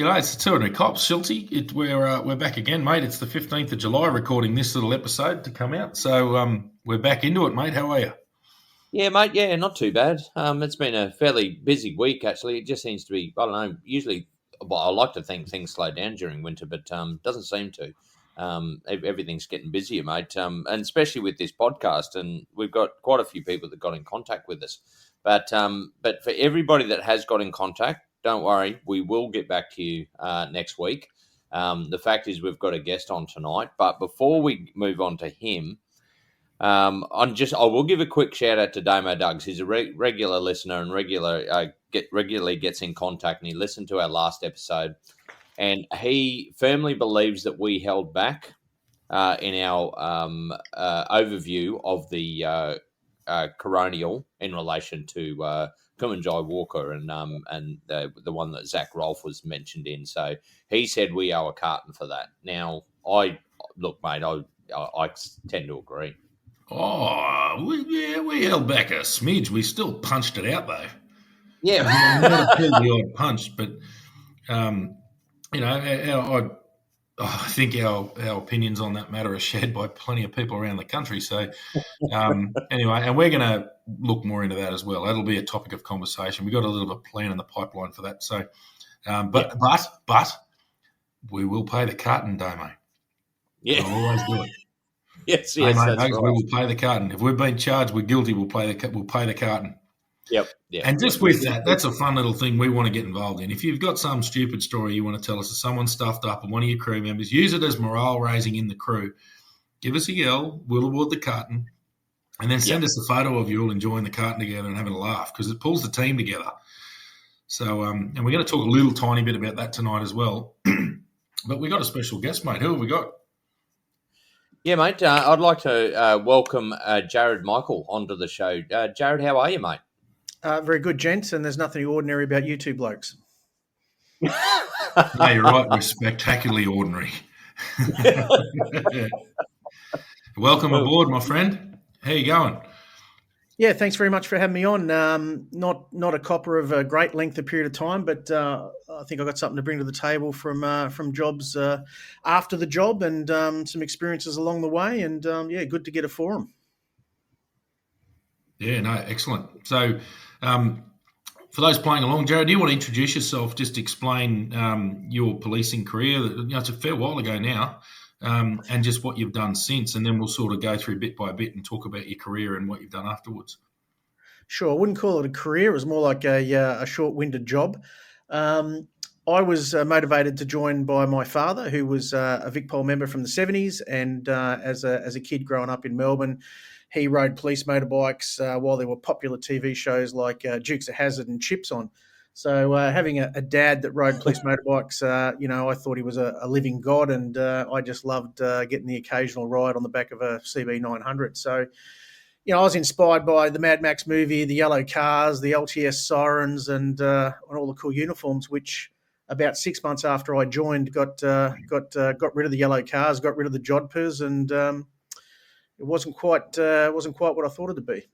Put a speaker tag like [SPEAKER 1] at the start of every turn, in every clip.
[SPEAKER 1] It's the 200 Cops, Shilty. We're back again, mate. It's the 15th of July, recording this little episode to come out. So we're back into it, mate. How are you?
[SPEAKER 2] Yeah, mate. Yeah, not too bad. It's been a fairly busy week, actually. It just seems to be, I don't know, usually, well, I like to think things slow down during winter, but doesn't seem to. Everything's getting busier, mate, and especially with this podcast. And we've got quite a few people that got in contact with us. But for everybody that has got in contact, don't worry, we will get back to you next week. The fact is, we've got a guest on tonight. But before we move on to him, I will give a quick shout out to Damo Duggs. He's a regular listener and regularly gets in contact, and he listened to our last episode, and he firmly believes that we held back in our overview of the coronial in relation to Kumanjai Walker and the one that Zach Rolfe was mentioned in. So he said we owe a carton for that. Now, look, mate, I tend to agree.
[SPEAKER 1] Oh, we held back a smidge. We still punched it out, though.
[SPEAKER 2] Yeah.
[SPEAKER 1] Not the odd punch, but, I think our opinions on that matter are shared by plenty of people around the country. So, anyway, and we're going to look more into that as well. That'll be a topic of conversation. We've got a little bit of a plan in the pipeline for that. So, but we will pay the carton, Damo.
[SPEAKER 2] Yeah.
[SPEAKER 1] We'll always do it.
[SPEAKER 2] Yes,
[SPEAKER 1] that's
[SPEAKER 2] right.
[SPEAKER 1] We will pay the carton. If we've been charged, we're guilty. We'll pay the carton.
[SPEAKER 2] Yep.
[SPEAKER 1] And just with that, that's a fun little thing we want to get involved in. If you've got some stupid story you want to tell us that someone stuffed up and one of your crew members, use it as morale raising in the crew. Give us a yell. We'll award the carton, and then send us a photo of you all enjoying the carton together and having a laugh, because it pulls the team together. So, and we're going to talk a little tiny bit about that tonight as well. But we got a special guest, mate. Who have we got?
[SPEAKER 2] Yeah, mate. I'd like to welcome Jarrod Michael onto the show. Jarrod, how are you, mate?
[SPEAKER 3] Very good, gents, and there's nothing ordinary about you two blokes.
[SPEAKER 1] No, you're right. We're spectacularly ordinary. Welcome aboard, my friend. How you going?
[SPEAKER 3] Yeah, thanks very much for having me on. Not a copper of a great length of period of time, but I think I got something to bring to the table from jobs after the job and some experiences along the way. And good to get a forum.
[SPEAKER 1] Yeah, no, excellent. So, for those playing along, Jarrod, do you want to introduce yourself? Just explain your policing career. It's a fair while ago now, and just what you've done since, and then we'll sort of go through bit by bit and talk about your career and what you've done afterwards.
[SPEAKER 3] Sure, I wouldn't call it a career. It was more like a short-winded job. I was motivated to join by my father, who was a VicPol member from the 70s, and as a kid growing up in Melbourne, he rode police motorbikes while there were popular TV shows like Dukes of Hazzard and Chips on. So having a dad that rode police motorbikes, I thought he was a living god, and I just loved getting the occasional ride on the back of a CB 900. So, I was inspired by the Mad Max movie, the yellow cars, the LTS sirens, and all the cool uniforms, which about 6 months after I joined, got rid of the yellow cars, got rid of the jodhpurs, and it wasn't quite what I thought it'd be.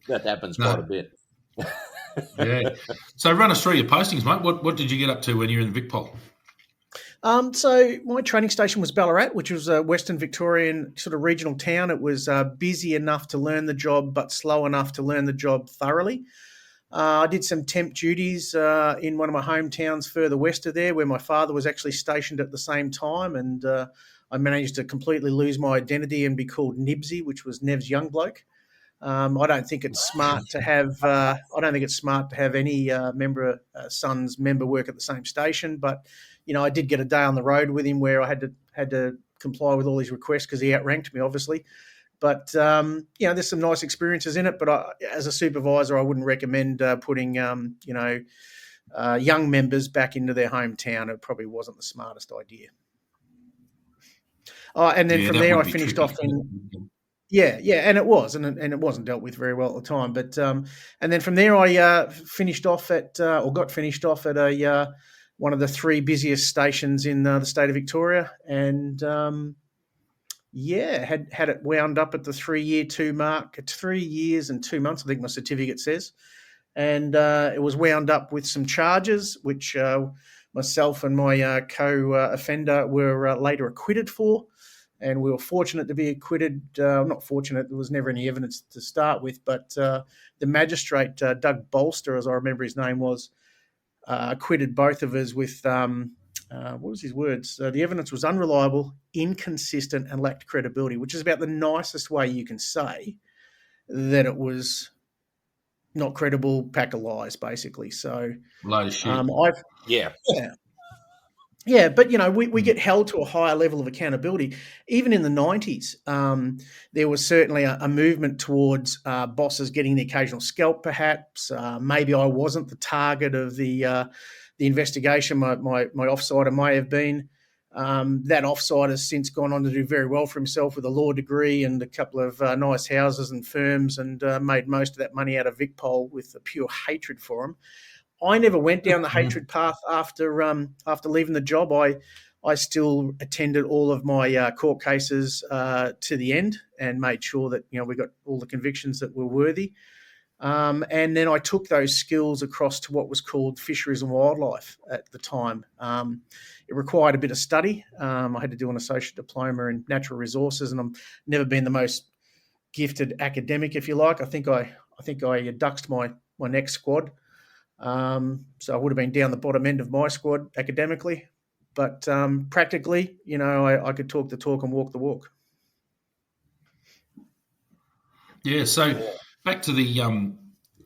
[SPEAKER 2] That happens quite a bit.
[SPEAKER 1] Yeah. So run us through your postings, mate. What did you get up to when you were in VicPol?
[SPEAKER 3] So my training station was Ballarat, which was a Western Victorian sort of regional town. It was busy enough to learn the job, but slow enough to learn the job thoroughly. I did some temp duties in one of my hometowns further west of there, where my father was actually stationed at the same time, and I managed to completely lose my identity and be called Nibsy, which was Nev's young bloke. I don't think it's smart to have. Any son's member work at the same station. But I did get a day on the road with him where I had to comply with all his requests because he outranked me, obviously. But there's some nice experiences in it. But as a supervisor, I wouldn't recommend putting young members back into their hometown. It probably wasn't the smartest idea. And then from there, I finished off in. Yeah, and it was, and it wasn't dealt with very well at the time. But and then from there, I got finished off at a one of the three busiest stations in the state of Victoria, and had it wound up at the 3 year 2 mark. It's 3 years and 2 months, I think my certificate says. and it was wound up with some charges, which myself and my co-offender were later acquitted for. And we were fortunate to be acquitted. Not fortunate, there was never any evidence to start with, but the magistrate, Doug Bolster, as I remember his name was, acquitted both of us with, what was his words? The evidence was unreliable, inconsistent, and lacked credibility, which is about the nicest way you can say that it was not credible, pack of lies, basically. So,
[SPEAKER 1] Load of shit.
[SPEAKER 2] Yeah.
[SPEAKER 3] Yeah, but we get held to a higher level of accountability. Even in the 90s, there was certainly a movement towards bosses getting the occasional scalp, perhaps. Maybe I wasn't the target of the investigation. My offsider may have been. That offsider has since gone on to do very well for himself with a law degree and a couple of nice houses and firms, and made most of that money out of VicPol with a pure hatred for him. I never went down the hatred path after leaving the job. I still attended all of my court cases to the end and made sure that we got all the convictions that were worthy. And then I took those skills across to what was called fisheries and wildlife at the time. It required a bit of study. I had to do an associate diploma in natural resources, and I've never been the most gifted academic, if you like. I think I duxed my next squad. So I would have been down the bottom end of my squad academically, but practically, I could talk the talk and walk the walk.
[SPEAKER 1] Yeah. So back to the,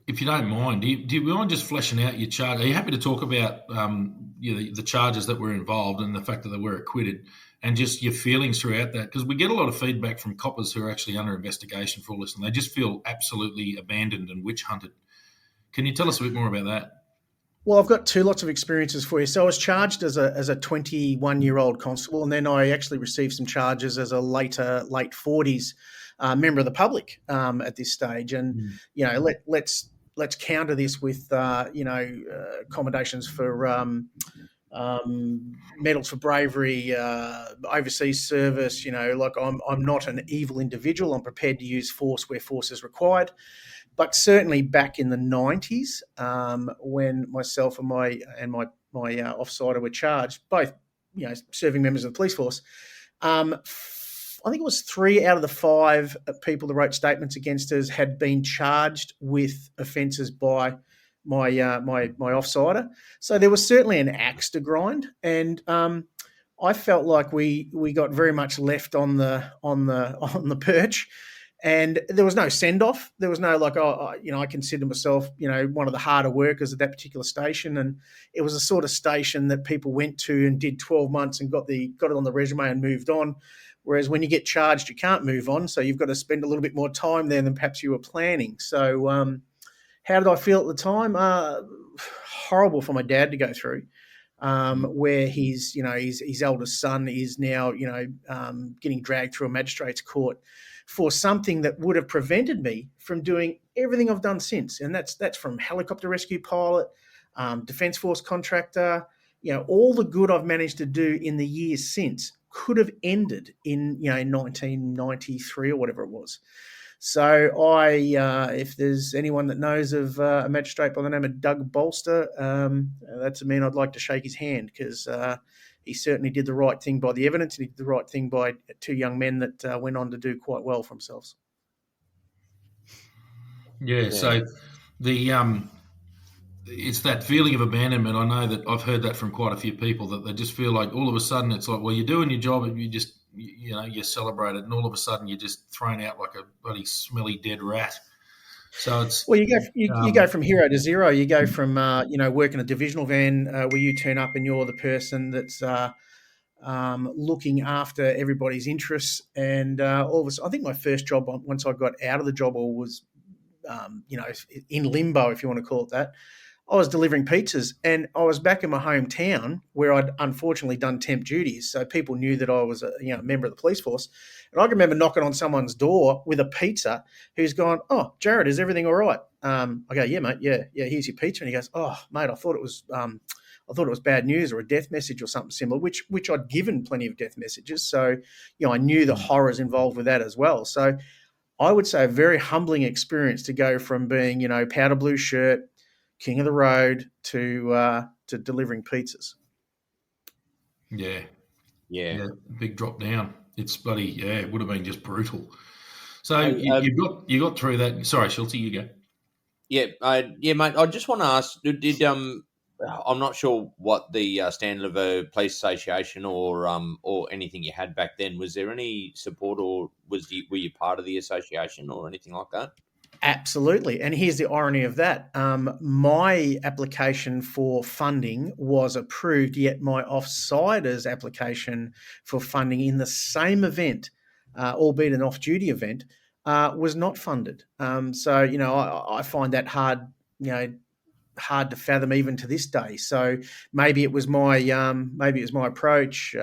[SPEAKER 1] if you don't mind, do you mind just fleshing out your charge? Are you happy to talk about the charges that were involved and the fact that they were acquitted, and just your feelings throughout that? Because we get a lot of feedback from coppers who are actually under investigation for all this, and they just feel absolutely abandoned and witch hunted. Can you tell us a bit more about that?
[SPEAKER 3] Well, I've got lots of experiences for you. So I was charged as a 21-year-old constable, and then I actually received some charges as a late 40s member of the public at this stage. And let's counter this with accommodations for medals for bravery, overseas service. Like I'm not an evil individual. I'm prepared to use force where force is required. But certainly back in the 90s, when myself and my offsider were charged, both serving members of the police force, I think it was 3 out of the 5 people that wrote statements against us had been charged with offences by my offsider. So there was certainly an axe to grind, and I felt like we got very much left on the perch. And there was no send-off. There was no I consider myself, one of the harder workers at that particular station. And it was a sort of station that people went to and did 12 months and got it on the resume and moved on. Whereas when you get charged, you can't move on. So you've got to spend a little bit more time there than perhaps you were planning. So how did I feel at the time? Horrible for my dad to go through. Where his eldest son is now, getting dragged through a magistrate's court for something that would have prevented me from doing everything I've done since. And that's from helicopter rescue pilot, Defence Force contractor, all the good I've managed to do in the years since could have ended in, 1993 or whatever it was. So if there's anyone that knows of a magistrate by the name of Doug Bolster, that's a man I'd like to shake his hand, because he certainly did the right thing by the evidence, and he did the right thing by 2 young men that went on to do quite well for themselves.
[SPEAKER 1] Yeah. So it's that feeling of abandonment. I know that I've heard that from quite a few people, that they just feel like all of a sudden it's like, well, you're doing your job and you just, you're celebrated, and all of a sudden you're just thrown out like a bloody smelly dead rat. So it's
[SPEAKER 3] you go from hero to zero. You go from working a divisional van where you turn up and you're the person that's looking after everybody's interests, and all of a sudden, I think my first job, once I got out of the job, or was in limbo, if you want to call it that, I was delivering pizzas, and I was back in my hometown where I'd unfortunately done temp duties. So people knew that I was a member of the police force. And I can remember knocking on someone's door with a pizza, who's gone, "Oh, Jarrod, is everything all right?" I go, "Yeah, mate. Yeah. Here's your pizza." And he goes, "Oh, mate, I thought it was bad news or a death message or something similar," which I'd given plenty of death messages. So, I knew the horrors involved with that as well. So I would say a very humbling experience to go from being, powder blue shirt, king of the road to delivering pizzas.
[SPEAKER 1] Yeah.
[SPEAKER 2] Yeah.
[SPEAKER 1] Yeah. Big drop down. It's bloody, yeah, it would have been just brutal. So
[SPEAKER 2] Hey,
[SPEAKER 1] you got through that. Sorry, Schulte, you go.
[SPEAKER 2] yeah, mate. I just want to ask: Did I'm not sure what the standard of a police association or anything you had back then. Was there any support, or were you part of the association or anything like that?
[SPEAKER 3] Absolutely. And here's the irony of that. My application for funding was approved, yet my offsiders application for funding in the same event, albeit an off-duty event, was not funded. So, I find that hard, hard to fathom even to this day. So maybe it was my approach.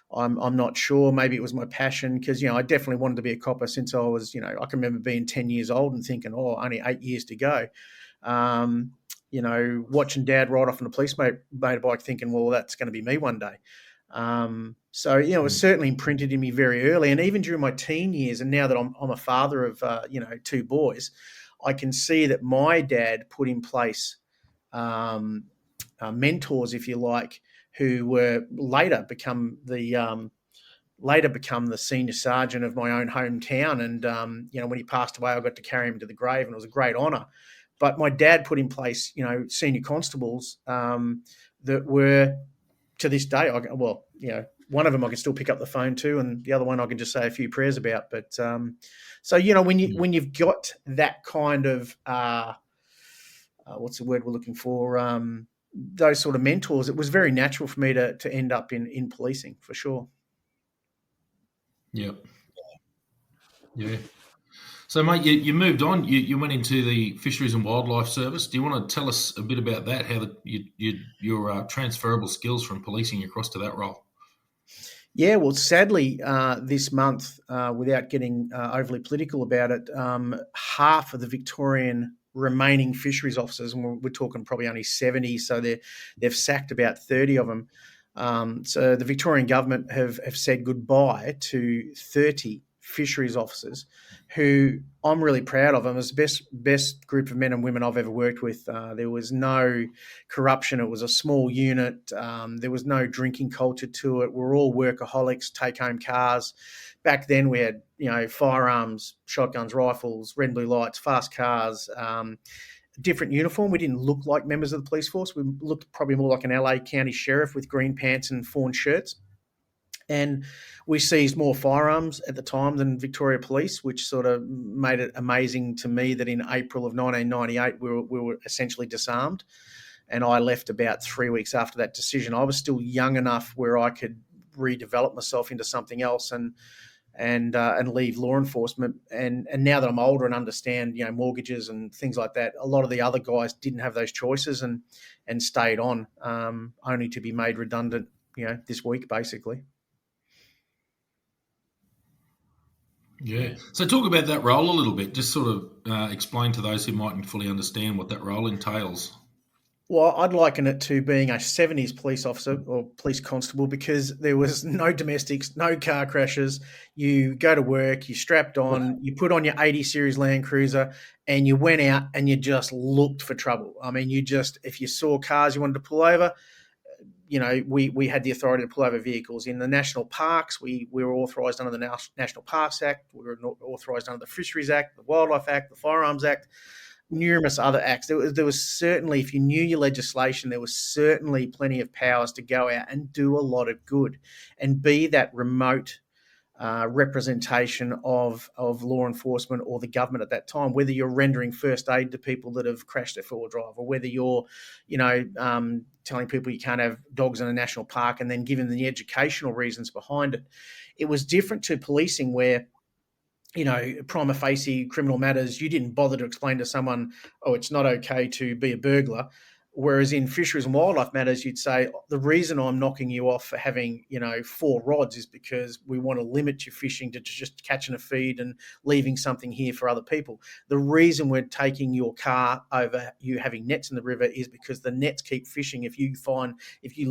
[SPEAKER 3] I'm not sure. Maybe it was my passion because I definitely wanted to be a copper since I was I can remember being 10 years old and thinking, oh, only 8 years to go. Watching Dad ride off on a police motorbike, thinking, well, that's going to be me one day. So it was certainly imprinted in me very early, and even during my teen years. And now that I'm a father of 2 boys, I can see that my dad put in place mentors, if you like, who were later become the senior sergeant of my own hometown. And when he passed away, I got to carry him to the grave, and it was a great honour. But my dad put in place, senior constables that were, to this day, one of them I can still pick up the phone to, and the other one I can just say a few prayers about. But so when you've got that kind of what's the word we're looking for? Those sort of mentors, it was very natural for me to end up in policing, for sure.
[SPEAKER 1] Yeah. Yeah. So, mate, you moved on. You went into the Fisheries and Wildlife Service. Do you want to tell us a bit about that? How your transferable skills from policing across to that role?
[SPEAKER 3] Yeah, well, sadly, this month, without getting overly political about it, half of the Victorian remaining fisheries officers, and we're talking probably only 70, so they've sacked about 30 of them. So the Victorian government have said goodbye to 30 fisheries officers, who I'm really proud of. It was the best group of men and women I've ever worked with. There was no corruption. It was a small unit. There was no drinking culture to it. We're all workaholics, take-home cars. Back then we had, firearms, shotguns, rifles, red and blue lights, fast cars, different uniform. We didn't look like members of the police force. We looked probably more like an LA County sheriff with green pants and fawn shirts. And we seized more firearms at the time than Victoria Police, which sort of made it amazing to me that in April of 1998, we were essentially disarmed. And I left about 3 weeks after that decision. I was still young enough where I could redevelop myself into something else and leave law enforcement. And now that I'm older and understand, mortgages and things like that, a lot of the other guys didn't have those choices and stayed on, only to be made redundant, this week, basically.
[SPEAKER 1] Yeah. So talk about that role a little bit. Just sort of explain to those who mightn't fully understand what that role entails.
[SPEAKER 3] Well, I'd liken it to being a 70s police officer or police constable, because there was no domestics, no car crashes. You go to work, you strapped on, you put on your 80 series Land Cruiser, and you went out and you just looked for trouble. I mean, if you saw cars you wanted to pull over, we had the authority to pull over vehicles. In the national parks, we were authorised under the National Parks Act. We were authorised under the Fisheries Act, the Wildlife Act, the Firearms Act, numerous other acts. There was certainly, if you knew your legislation, there was certainly plenty of powers to go out and do a lot of good and be that remote representation of law enforcement or the government at that time, whether you're rendering first aid to people that have crashed their four-wheel drive, or whether you're, telling people you can't have dogs in a national park and then giving them the educational reasons behind it. It was different to policing where, prima facie criminal matters, you didn't bother to explain to someone, oh, it's not okay to be a burglar. Whereas in fisheries and wildlife matters, you'd say, the reason I'm knocking you off for having, 4 rods is because we want to limit your fishing to just catching a feed and leaving something here for other people. The reason we're taking your car over you having nets in the river is because the nets keep fishing if you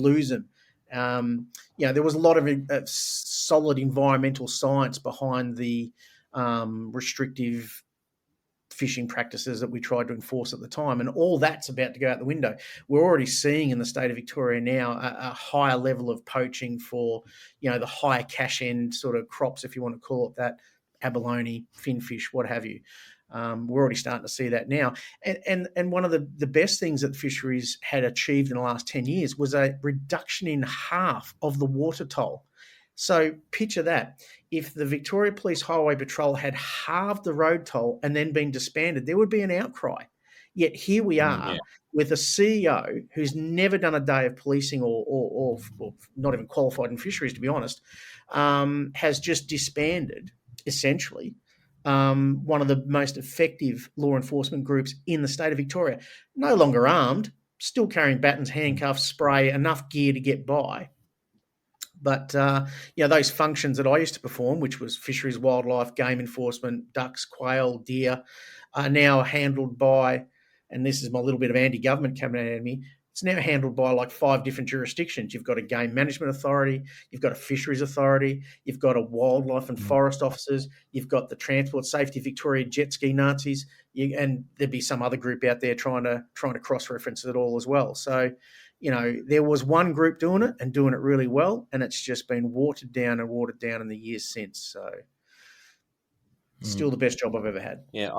[SPEAKER 3] lose them. There was a lot of solid environmental science behind the restrictive fishing practices that we tried to enforce at the time. And all that's about to go out the window. We're already seeing in the state of Victoria now a higher level of poaching for, the higher cash end sort of crops, if you want to call it that, abalone, finfish, what have you. We're already starting to see that now. And one of the best things that fisheries had achieved in the last 10 years was a reduction in half of the water toll. So picture that. If the Victoria Police Highway Patrol had halved the road toll and then been disbanded, there would be an outcry. Yet here we are with a CEO who's never done a day of policing or not even qualified in fisheries, to be honest, has just disbanded, essentially, one of the most effective law enforcement groups in the state of Victoria. No longer armed, still carrying batons, handcuffs, spray, enough gear to get by. But, those functions that I used to perform, which was fisheries, wildlife, game enforcement, ducks, quail, deer, are now handled by, and this is my little bit of anti-government coming out of me, it's now handled by like 5 different jurisdictions. You've got a game management authority, you've got a fisheries authority, you've got a wildlife and forest officers, you've got the Transport Safety Victoria jet ski Nazis, and there'd be some other group out there trying to cross-reference it all as well. So, there was one group doing it and doing it really well, and it's just been watered down in the years since. So, still the best job I've ever had.
[SPEAKER 2] Yeah,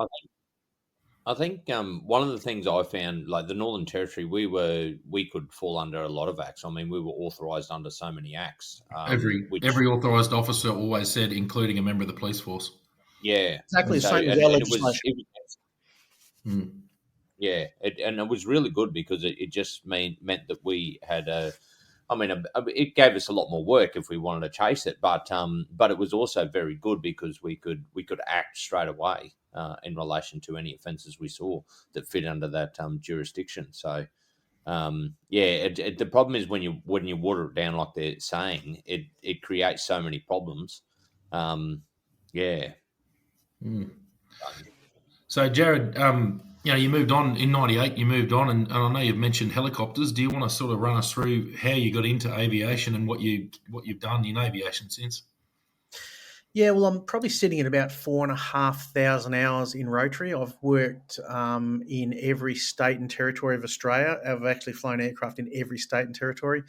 [SPEAKER 2] I think one of the things I found, like the Northern Territory, we could fall under a lot of acts. I mean, we were authorised under so many acts.
[SPEAKER 1] Every authorised officer always said, including a member of the police force.
[SPEAKER 2] Yeah,
[SPEAKER 3] exactly.
[SPEAKER 2] So,
[SPEAKER 3] same as our legislation.
[SPEAKER 2] Yeah, and it was really good because it just meant that we had it gave us a lot more work if we wanted to chase it, but it was also very good because we could act straight away in relation to any offences we saw that fit under that jurisdiction. So, the problem is when you water it down like they're saying, it creates so many problems.
[SPEAKER 1] So, Jarrod, you moved on in '98. You moved on, and I know you've mentioned helicopters. Do you want to sort of run us through how you got into aviation and what you've done in aviation since?
[SPEAKER 3] Yeah, well, I'm probably sitting at about 4,500 hours in Rotary. I've worked in every state and territory of Australia. I've actually flown aircraft in every state and territory.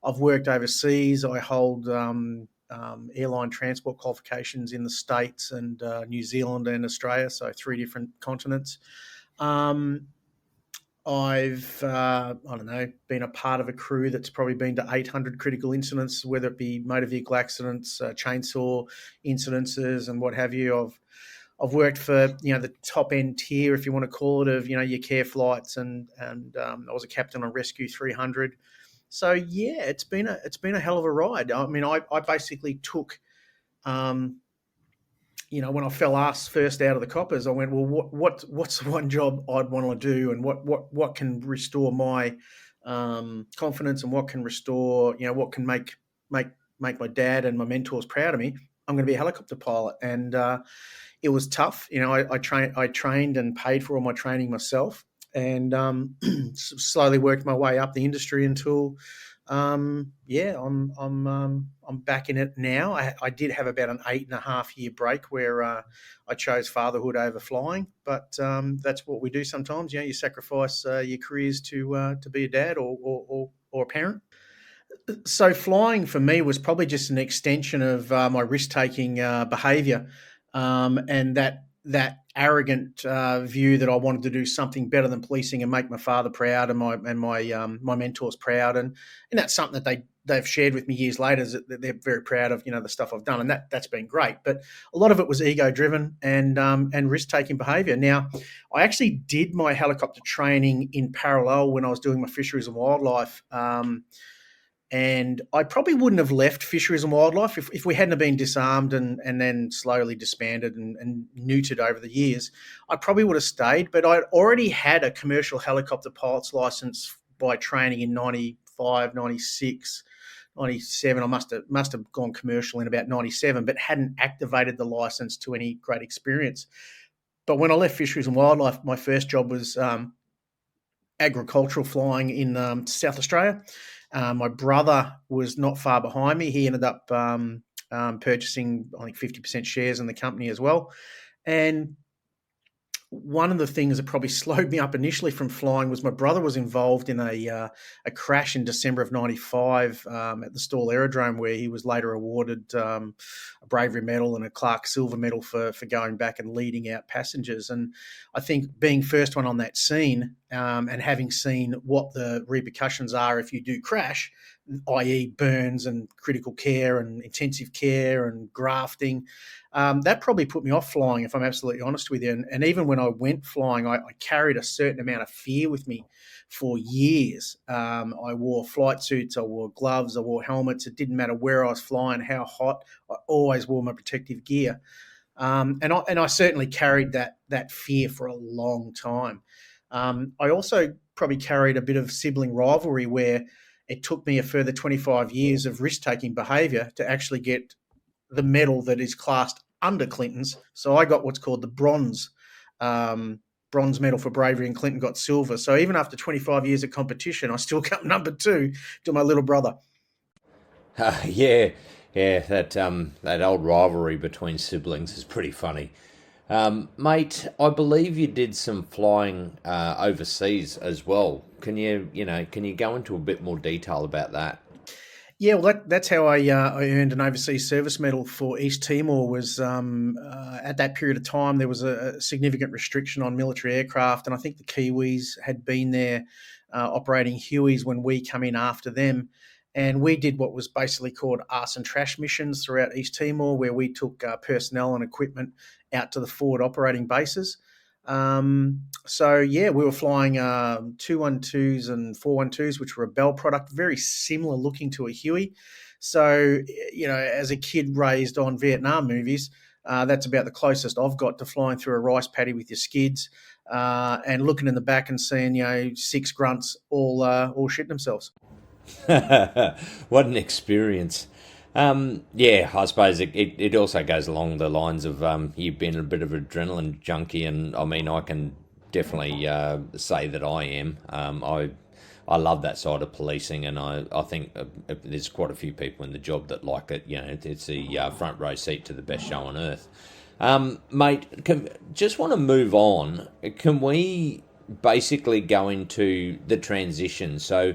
[SPEAKER 3] I've worked overseas. I hold airline transport qualifications in the States and New Zealand and Australia, so 3 different continents. I've, been a part of a crew that's probably been to 800 critical incidents, whether it be motor vehicle accidents, chainsaw incidences and what have you. I've worked for, the top end tier, if you want to call it, of, your care flights and I was a captain on Rescue 300. So yeah, it's been a hell of a ride. I mean, I basically took, when I fell ass first out of the coppers, I went, well, what's the one job I'd want to do, and what can restore my confidence, and what can restore, what can make my dad and my mentors proud of me. I'm going to be a helicopter pilot, and it was tough. I trained and paid for all my training myself, and slowly worked my way up the industry until. I'm back in it now. I did have about an 8.5 year break where I chose fatherhood over flying, but that's what we do sometimes. You sacrifice your careers to be a dad or a parent. So flying for me was probably just an extension of my risk-taking behaviour, and that arrogant view that I wanted to do something better than policing and make my father proud and my mentors proud, and that's something that they've shared with me years later, is that they're very proud of the stuff I've done, and that's been great. But a lot of it was ego driven and risk taking behaviour. Now, I actually did my helicopter training in parallel when I was doing my fisheries and wildlife. And I probably wouldn't have left fisheries and wildlife if we hadn't have been disarmed and then slowly disbanded and neutered over the years. I probably would have stayed, but I'd already had a commercial helicopter pilot's license by training in 95, 96, 97. I must have gone commercial in about 97, but hadn't activated the license to any great experience. But when I left fisheries and wildlife, my first job was agricultural flying in South Australia. My brother was not far behind me. He ended up purchasing, I think, 50% shares in the company as well. And one of the things that probably slowed me up initially from flying was my brother was involved in a crash in December of '95 at the Stawell Aerodrome, where he was later awarded a Bravery Medal and a Clark Silver Medal for going back and leading out passengers. And I think being first one on that scene and having seen what the repercussions are if you do crash, i.e. burns and critical care and intensive care and grafting, that probably put me off flying, if I'm absolutely honest with you. And even when I went flying, I carried a certain amount of fear with me for years. I wore flight suits, I wore gloves, I wore helmets. It didn't matter where I was flying, how hot, I always wore my protective gear. And I certainly carried that fear for a long time. I also probably carried a bit of sibling rivalry where it took me a further 25 years of risk-taking behaviour to actually get the medal that is classed under Clinton's. So I got what's called the bronze medal for bravery, and Clinton got silver. So even after 25 years of competition, I still come number 2 to my little brother.
[SPEAKER 2] Yeah, that old rivalry between siblings is pretty funny. Mate, I believe you did some flying overseas as well. Can you go into a bit more detail about that?
[SPEAKER 3] Yeah, well, that's how I earned an overseas service medal for East Timor. Was at that period of time there was a significant restriction on military aircraft, and I think the Kiwis had been there operating Hueys when we come in after them. And we did what was basically called arse and trash missions throughout East Timor, where we took personnel and equipment out to the forward operating bases. So yeah, we were flying 212s and 412s, which were a Bell product, very similar looking to a Huey. So, as a kid raised on Vietnam movies, that's about the closest I've got to flying through a rice paddy with your skids and looking in the back and seeing 6 grunts all shitting themselves.
[SPEAKER 2] What an experience. Yeah, I suppose it also goes along the lines of you've been a bit of an adrenaline junkie, and I mean, I can definitely say that I am. I love that side of policing, and I think there's quite a few people in the job that like it. It's a front row seat to the best show on earth. Mate, just want to move on. Can we basically go into the transition? So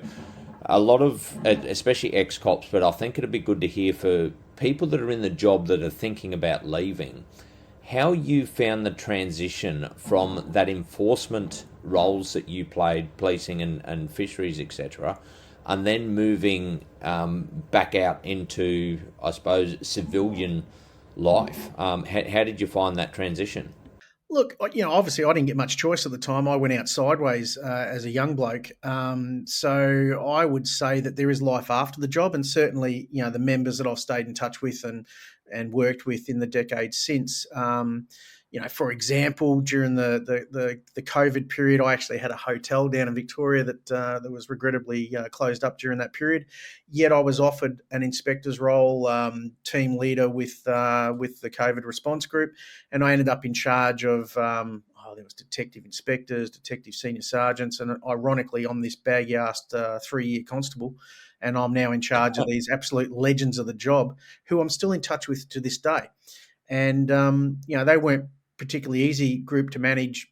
[SPEAKER 2] a lot of, especially ex-cops, but I think it'd be good to hear for people that are in the job that are thinking about leaving, how you found the transition from that enforcement roles that you played, policing and fisheries, etc., and then moving back out into, I suppose, civilian life. How did you find that transition?
[SPEAKER 3] Look, obviously I didn't get much choice at the time. I went out sideways as a young bloke. So I would say that there is life after the job, and certainly, the members that I've stayed in touch with and worked with in the decades since. For example, during the COVID period, I actually had a hotel down in Victoria that was regrettably closed up during that period. Yet I was offered an inspector's role, team leader with the COVID response group, and I ended up in charge of there was detective inspectors, detective senior sergeants, and ironically, I'm this baggy-assed 3-year constable, and I'm now in charge of these absolute legends of the job who I'm still in touch with to this day. And they weren't particularly easy group to manage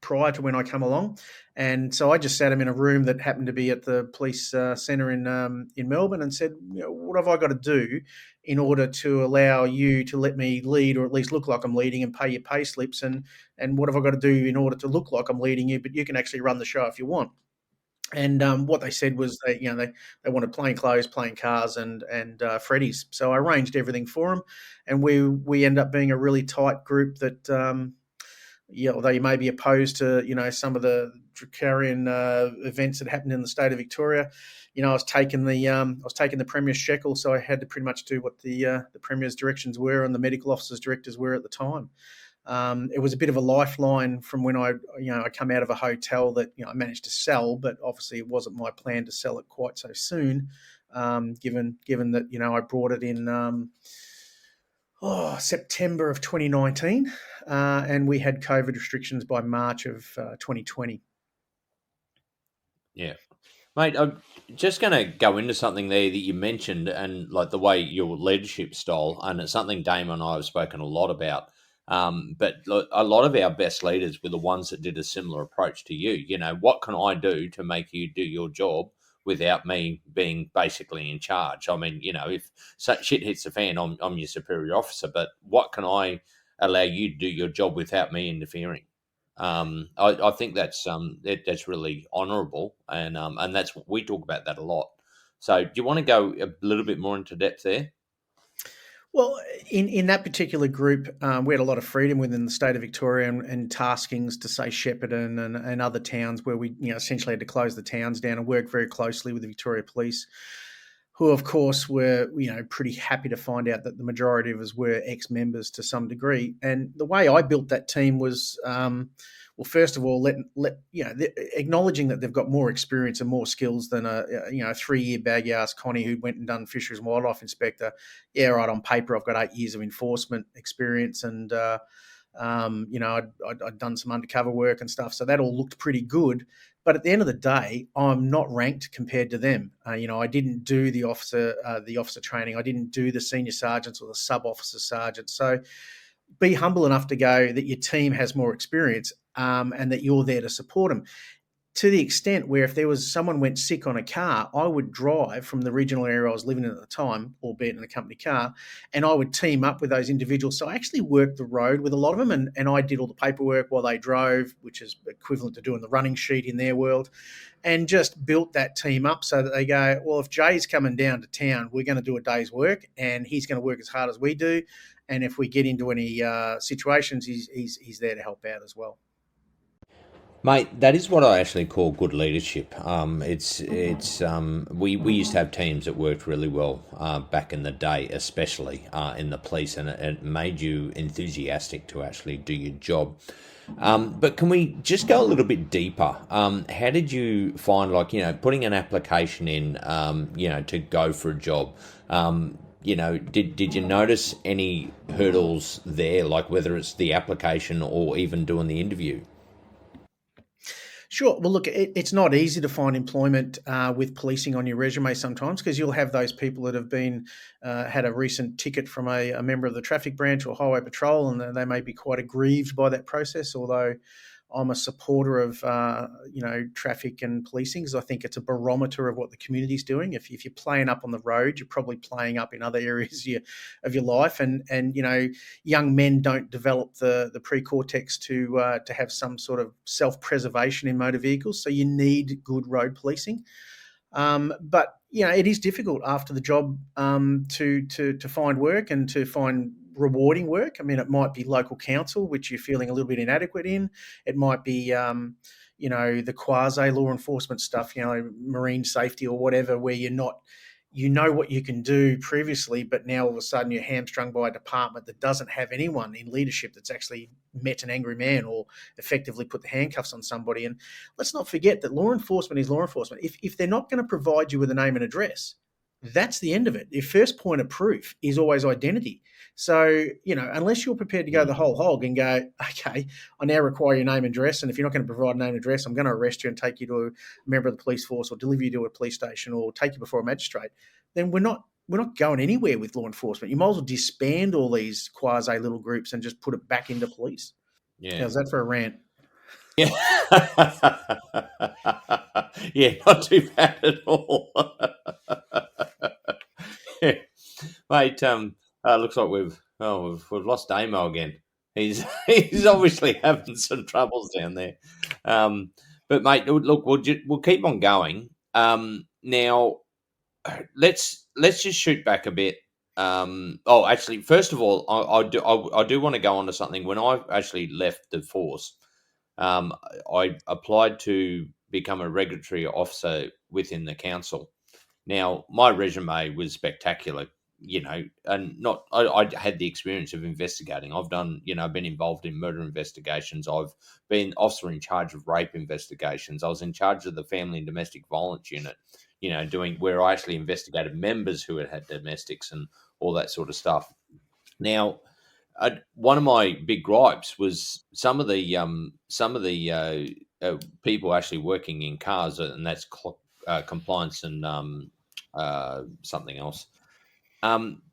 [SPEAKER 3] prior to when I come along, and so I just sat them in a room that happened to be at the police centre in Melbourne, and said, what have I got to do in order to allow you to let me lead, or at least look like I'm leading, and pay your pay slips, and what have I got to do in order to look like I'm leading you, but you can actually run the show if you want. And what they said was they wanted plain clothes, plain cars, and Freddy's. So I arranged everything for them, and we end up being a really tight group that, although you may be opposed to some of the Dracarian events that happened in the state of Victoria, I was taking the Premier's shekel, so I had to pretty much do what the Premier's directions were and the medical officer's directives were at the time. It was a bit of a lifeline from when I come out of a hotel that I managed to sell, but obviously it wasn't my plan to sell it quite so soon, given that I brought it in September of 2019, and we had COVID restrictions by March of 2020.
[SPEAKER 2] Yeah. Mate, I'm just going to go into something there that you mentioned, and like the way your leadership style, and it's something Damon and I have spoken a lot about. But a lot of our best leaders were the ones that did a similar approach to you. You know, what can I do to make you do your job without me being basically in charge? I mean, you know, if shit hits the fan, I'm your superior officer, but what can I allow you to do your job without me interfering? I think that's really honourable, and that's what we talk about that a lot. So, do you want to go a little bit more into depth there?
[SPEAKER 3] Well, in that particular group, we had a lot of freedom within the state of Victoria and taskings to say Shepparton and other towns where we essentially had to close the towns down and work very closely with the Victoria Police, who of course were pretty happy to find out that the majority of us were ex-members to some degree. And the way I built that team was, well, first of all, acknowledging that they've got more experience and more skills than a 3-year baggy ass Connie who went and done fisheries and wildlife inspector. Yeah, right. On paper, I've got 8 years of enforcement experience, and I'd done some undercover work and stuff, so that all looked pretty good. But at the end of the day, I'm not ranked compared to them. I didn't do the officer training. I didn't do the senior sergeants or the sub officer sergeants. So be humble enough to go that your team has more experience, and that you're there to support them. To the extent where if there was someone went sick on a car, I would drive from the regional area I was living in at the time, albeit in a company car, and I would team up with those individuals. So I actually worked the road with a lot of them, and I did all the paperwork while they drove, which is equivalent to doing the running sheet in their world, and just built that team up so that they go, well, if Jay's coming down to town, we're going to do a day's work, and he's going to work as hard as we do. And if we get into any situations, he's there to help out as well.
[SPEAKER 2] Mate, that is what I actually call good leadership. We used to have teams that worked really well back in the day, especially in the police, and it made you enthusiastic to actually do your job. But can we just go a little bit deeper? How did you find, putting an application in, to go for a job? Did you notice any hurdles there, like whether it's the application or even doing the interview?
[SPEAKER 3] Sure. Well, look, it's not easy to find employment with policing on your resume sometimes, because you'll have those people that have been had a recent ticket from a member of the traffic branch or highway patrol, and they may be quite aggrieved by that process. Although I'm a supporter of traffic and policing, because I think it's a barometer of what the community's doing. If you're playing up on the road, you're probably playing up in other areas of your life, and young men don't develop the pre-cortex to have some sort of self-preservation in motor vehicles. So you need good road policing. But it is difficult after the job to find work and to find rewarding work. I mean, it might be local council, which you're feeling a little bit inadequate in. It might be, the quasi law enforcement stuff, marine safety or whatever, where you're not, what you can do previously, but now all of a sudden you're hamstrung by a department that doesn't have anyone in leadership that's actually met an angry man or effectively put the handcuffs on somebody. And let's not forget that law enforcement is law enforcement. If they're not going to provide you with a name and address, that's the end of it. Your first point of proof is always identity. So, unless you're prepared to go the whole hog and go, okay, I now require your name and address, and if you're not going to provide a name and address, I'm going to arrest you and take you to a member of the police force or deliver you to a police station or take you before a magistrate, then we're not going anywhere with law enforcement. You might as well disband all these quasi little groups and just put it back into police.
[SPEAKER 2] Yeah.
[SPEAKER 3] How's that for a rant?
[SPEAKER 2] Yeah. Yeah, not too bad at all. Yeah. Mate, looks like we've lost Damo again. He's obviously having some troubles down there. But mate, look, we'll keep on going. Now, let's just shoot back a bit. Actually, first of all, I do want to go on to something. When I actually left the force, I applied to become a regulatory officer within the council. Now, my resume was spectacular, and I had the experience of investigating. I've done, I've been involved in murder investigations. I've been officer in charge of rape investigations. I was in charge of the family and domestic violence unit, where I actually investigated members who had domestics and all that sort of stuff. Now, one of my big gripes was some of the people actually working in cars, and that's compliance and something else.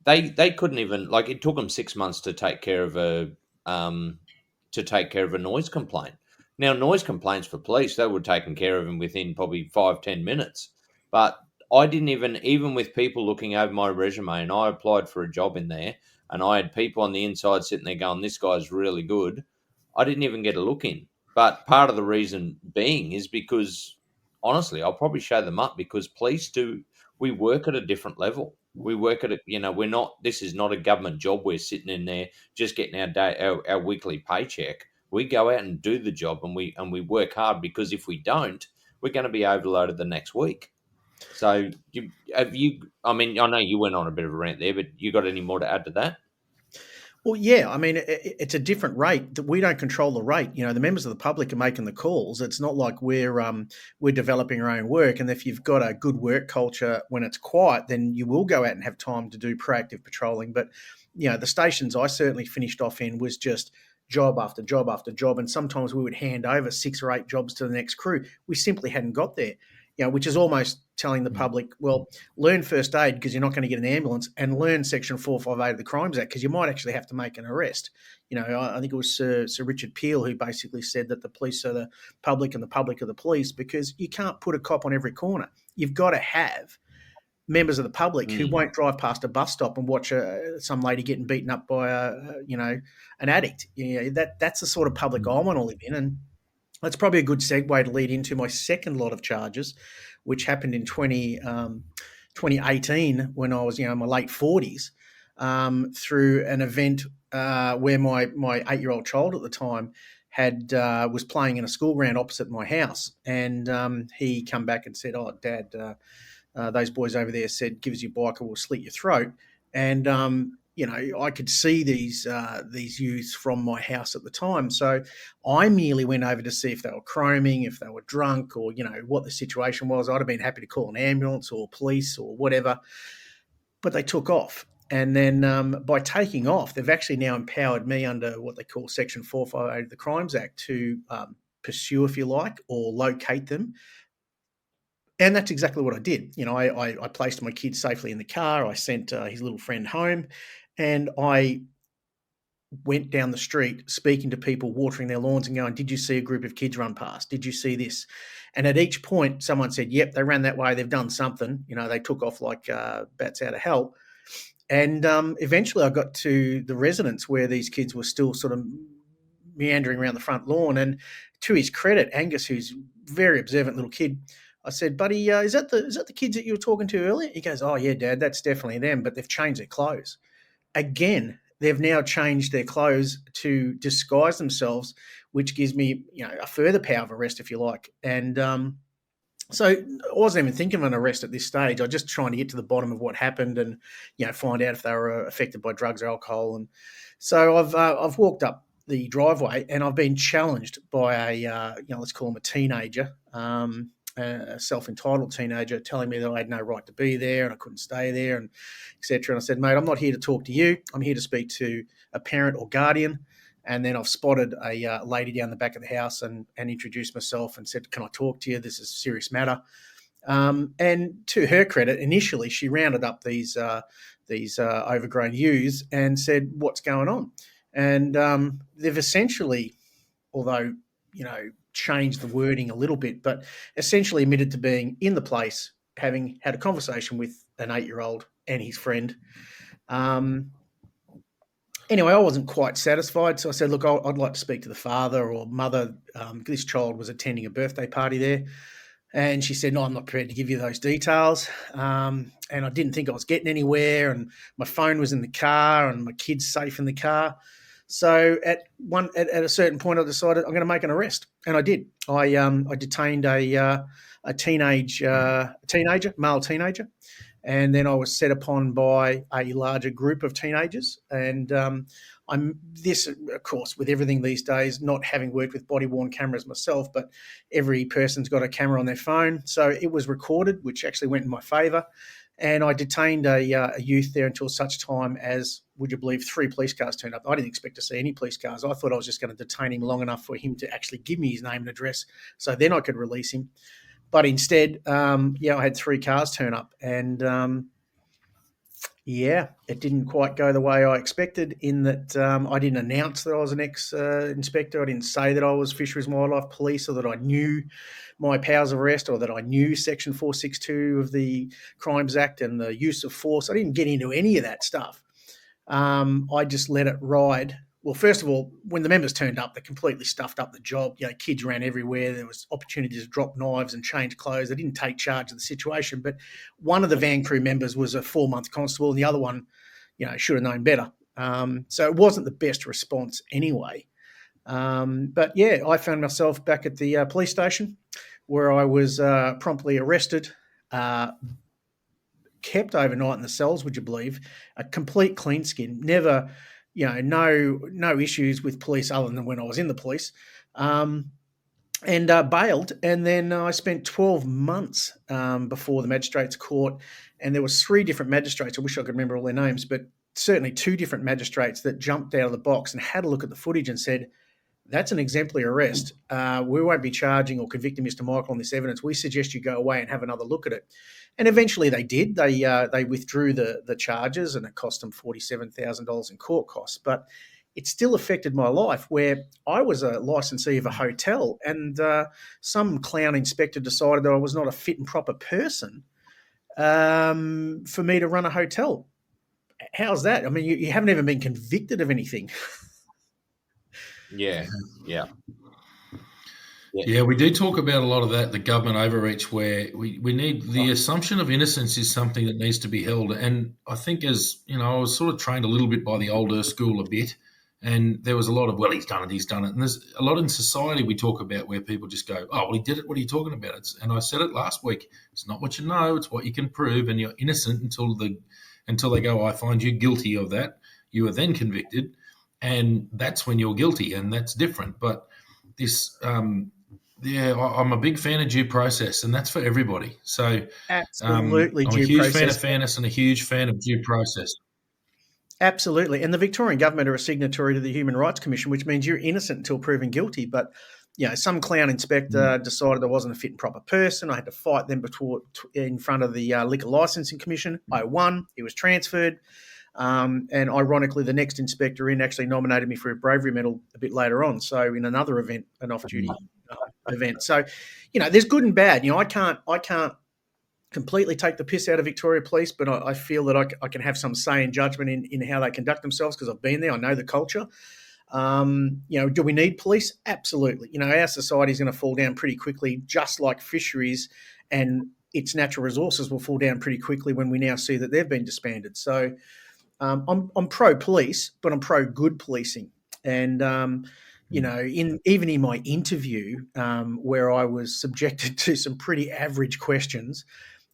[SPEAKER 2] They couldn't even, it took them 6 months to take care of a to take care of a noise complaint. Now, noise complaints for police, they were taken care of within probably 5-10 minutes. But I didn't even with people looking over my resume, and I applied for a job in there, and I had people on the inside sitting there going, this guy's really good. I didn't even get a look in. But part of the reason being is because, honestly, I'll probably show them up because we work at a different level. We work at it, this is not a government job. We're sitting in there just getting our weekly paycheck. We go out and do the job, and we work hard, because if we don't, we're going to be overloaded the next week. So I know you went on a bit of a rant there, but you got any more to add to that?
[SPEAKER 3] Well, yeah, I mean, it's a different rate. We don't control the rate. The members of the public are making the calls. It's not like we're developing our own work. And if you've got a good work culture when it's quiet, then you will go out and have time to do proactive patrolling. But the stations I certainly finished off in was just job after job after job, and sometimes we would hand over 6 or 8 jobs to the next crew. We simply hadn't got there. Which is almost telling the public, well, learn first aid because you're not going to get an ambulance, and learn Section 458 of the Crimes Act because you might actually have to make an arrest. I think it was Sir Richard Peel who basically said that the police are the public and the public are the police, because you can't put a cop on every corner. You've got to have members of the public who won't drive past a bus stop and watch some lady getting beaten up by an addict. That's the sort of public I want to live in. And that's probably a good segue to lead into my second lot of charges, which happened in 2018 when I was in my late 40s, through an event where my 8-year-old child at the time was playing in a school ground opposite my house. And he come back and said, "Oh, Dad, those boys over there said, give us your bike or we'll slit your throat." And I could see these youths from my house at the time. So I merely went over to see if they were chroming, if they were drunk, or, what the situation was. I'd have been happy to call an ambulance or police or whatever, but they took off. And then by taking off, they've actually now empowered me under what they call Section 458 of the Crimes Act to pursue, if you like, or locate them. And that's exactly what I did. I placed my kid safely in the car. I sent his little friend home, and I went down the street speaking to people watering their lawns and going, "Did you see a group of kids run past? Did you see this?" And at each point, someone said, "Yep, they ran that way. They've done something." They took off like bats out of hell. And eventually I got to the residence where these kids were still sort of meandering around the front lawn. And to his credit, Angus, who's a very observant little kid, I said, "Buddy, is that the kids that you were talking to earlier?" He goes, "Oh, yeah, Dad, that's definitely them, but they've changed their clothes." Again, they've now changed their clothes to disguise themselves, which gives me a further power of arrest, if you like. And so I wasn't even thinking of an arrest at this stage. I was just trying to get to the bottom of what happened and find out if they were affected by drugs or alcohol. And so I've walked up the driveway and I've been challenged by a let's call him a teenager. A self-entitled teenager telling me that I had no right to be there and I couldn't stay there, and etc. And I said, "Mate, I'm not here to talk to you. I'm here to speak to a parent or guardian." And then I've spotted a lady down the back of the house and introduced myself and said, "Can I talk to you? This is a serious matter." And to her credit, initially she rounded up these overgrown youths and said, "What's going on?" And they've essentially, although changed the wording a little bit, but essentially admitted to being in the place, having had a conversation with an 8-year-old and his friend. Anyway, I wasn't quite satisfied, so I said, "Look, I'd like to speak to the father or mother." This child was attending a birthday party there. And she said, "No, I'm not prepared to give you those details." And I didn't think I was getting anywhere, and my phone was in the car and my kid's safe in the car. So at a certain point, I decided I'm going to make an arrest, and I did. I detained a teenager, male teenager, and then I was set upon by a larger group of teenagers. And this, of course, with everything these days, not having worked with body-worn cameras myself, but every person's got a camera on their phone, so it was recorded, which actually went in my favour. And I detained a youth there until such time as, would you believe, 3 police cars turned up. I didn't expect to see any police cars. I thought I was just going to detain him long enough for him to actually give me his name and address, so then I could release him. But instead, I had 3 cars turn up. And, Yeah, it didn't quite go the way I expected in that I didn't announce that I was an ex-inspector. I didn't say that I was Fisheries and Wildlife Police or that I knew my powers of arrest or that I knew Section 462 of the Crimes Act and the use of force. I didn't get into any of that stuff. I just let it ride. Well, first of all, when the members turned up, they completely stuffed up the job. You know, kids ran everywhere. There was opportunities to drop knives and change clothes. They didn't take charge of the situation. But one of the van crew members was a 4-month constable, and the other one, should have known better. So it wasn't the best response anyway. But yeah, I found myself back at the police station where I was promptly arrested, kept overnight in the cells, would you believe? A complete clean skin. Never, no issues with police other than when I was in the police. And bailed. And then I spent 12 months before the magistrates court. And there was 3 different magistrates. I wish I could remember all their names, but certainly 2 different magistrates that jumped out of the box and had a look at the footage and said, that's an exemplary arrest. We won't be charging or convicting Mr. Michael on this evidence. We suggest you go away and have another look at it. And eventually they did. They withdrew the charges, and it cost them $47,000 in court costs. But it still affected my life, where I was a licensee of a hotel, and some clown inspector decided that I was not a fit and proper person for me to run a hotel. How's that? I mean, you haven't even been convicted of anything.
[SPEAKER 2] Yeah.
[SPEAKER 1] Yeah, we do talk about a lot of that, the government overreach, where we need the assumption of innocence is something that needs to be held. And I think I was sort of trained a little bit by the older school a bit, and there was a lot of, well, he's done it. And there's a lot in society we talk about where people just go, oh, well, he did it. What are you talking about? And I said it last week. It's not what you know, it's what you can prove, and you're innocent until they go, I find you guilty of that. You are then convicted, and that's when you're guilty, and that's different. But this I'm a big fan of due process, and that's for everybody. So
[SPEAKER 3] absolutely,
[SPEAKER 1] I'm a huge fan of fairness and a huge fan of due process.
[SPEAKER 3] Absolutely. And the Victorian government are a signatory to the Human Rights Commission, which means you're innocent until proven guilty. But, some clown inspector decided I wasn't a fit and proper person. I had to fight them in front of the Liquor Licensing Commission. I won. He was transferred. And ironically, the next inspector in actually nominated me for a bravery medal a bit later on. So in another event, an off-duty event. So, there's good and bad. I can't completely take the piss out of Victoria Police, but I feel that I can have some say and judgment in how they conduct themselves because I've been there. I know the culture. Do we need police? Absolutely. Our society is going to fall down pretty quickly, just like fisheries, and its natural resources will fall down pretty quickly when we now see that they've been disbanded. So I'm pro-police, but I'm pro-good policing. And even in my interview, where I was subjected to some pretty average questions,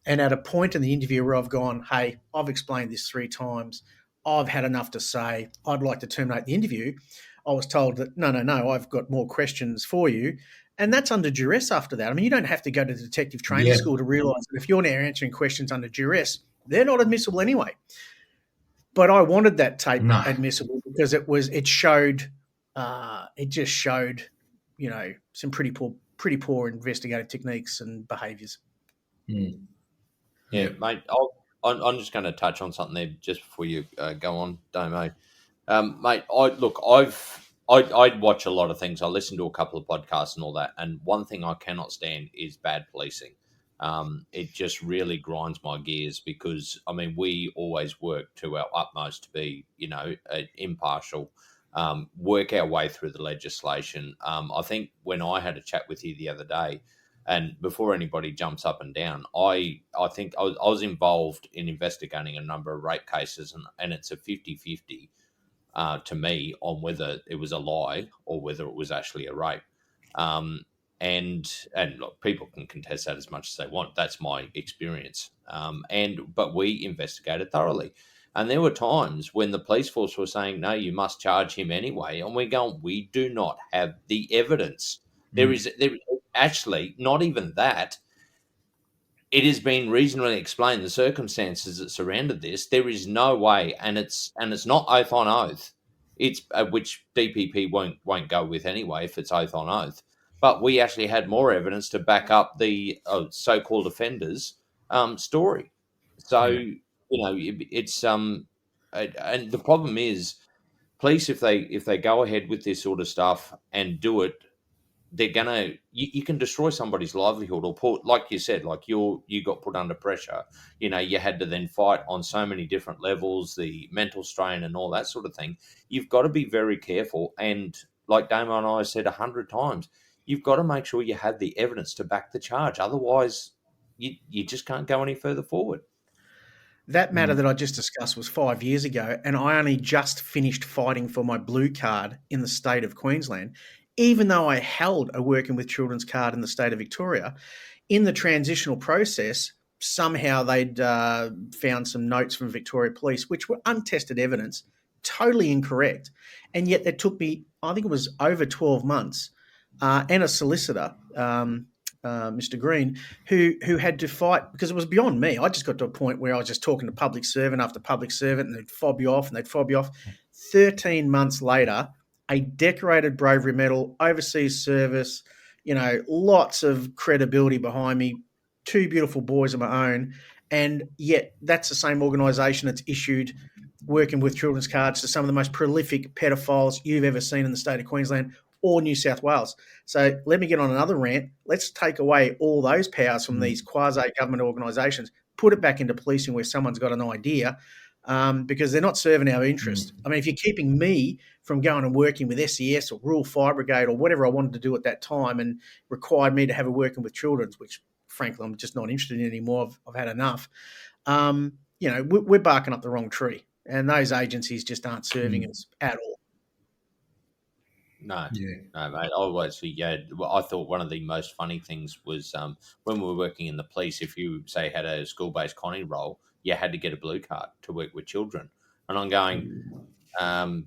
[SPEAKER 3] and at a point in the interview where I've gone, hey, I've explained this 3 times, I've had enough to say, I'd like to terminate the interview, I was told that, no, I've got more questions for you. And that's under duress after that. I mean, you don't have to go to detective training school to realise that if you're now answering questions under duress, they're not admissible anyway. But I wanted that tape admissible because it just showed, some pretty poor investigative techniques and behaviours.
[SPEAKER 2] Yeah, mate. I'm just going to touch on something there just before you go on, Damo. Mate, I watch a lot of things. I listen to a couple of podcasts and all that, and one thing I cannot stand is bad policing. It just really grinds my gears because, we always work to our utmost to be, impartial, work our way through the legislation. I think when I had a chat with you the other day, and before anybody jumps up and down, I think I was involved in investigating a number of rape cases, and it's a 50-50 to me on whether it was a lie or whether it was actually a rape. And look, people can contest that as much as they want. That's my experience. But we investigated thoroughly. And there were times when the police force were saying, no, you must charge him anyway. And we're going, we do not have the evidence. There is actually not even that. It has been reasonably explained the circumstances that surrounded this. There is no way, and it's not oath on oath. It's which DPP won't go with anyway if it's oath on oath. But we actually had more evidence to back up the so-called offenders' story. So it's and the problem is, police, if they go ahead with this sort of stuff and do it, they're gonna you can destroy somebody's livelihood, or put, like you said, like you got put under pressure. You had to then fight on so many different levels, the mental strain and all that sort of thing. You've got to be very careful, and like Damo and I said 100 times, you've got to make sure you have the evidence to back the charge. Otherwise, you just can't go any further forward.
[SPEAKER 3] That matter that I just discussed was 5 years ago, and I only just finished fighting for my blue card in the state of Queensland, even though I held a working with children's card in the state of Victoria. In the transitional process, somehow they'd found some notes from Victoria Police, which were untested evidence, totally incorrect. And yet it took me, I think it was over 12 months, and a solicitor, Mr. Green, who had to fight because it was beyond me. I just got to a point where I was just talking to public servant after public servant, and they'd fob you off and they'd fob you off. 13 months later, a decorated bravery medal, overseas service, lots of credibility behind me, two beautiful boys of my own, and yet that's the same organisation that's issued working with children's cards to some of the most prolific pedophiles you've ever seen in the state of Queensland or New South Wales. So let me get on another rant. Let's take away all those powers from these quasi-government organisations, put it back into policing where someone's got an idea, because they're not serving our interest. I mean, if you're keeping me from going and working with SES or Rural Fire Brigade or whatever I wanted to do at that time and required me to have a working with children's, which frankly I'm just not interested in anymore. I've had enough. We're barking up the wrong tree, and those agencies just aren't serving us at all.
[SPEAKER 2] No, mate. I thought one of the most funny things was when we were working in the police. If you say had a school-based conning role, you had to get a blue card to work with children. And I'm going,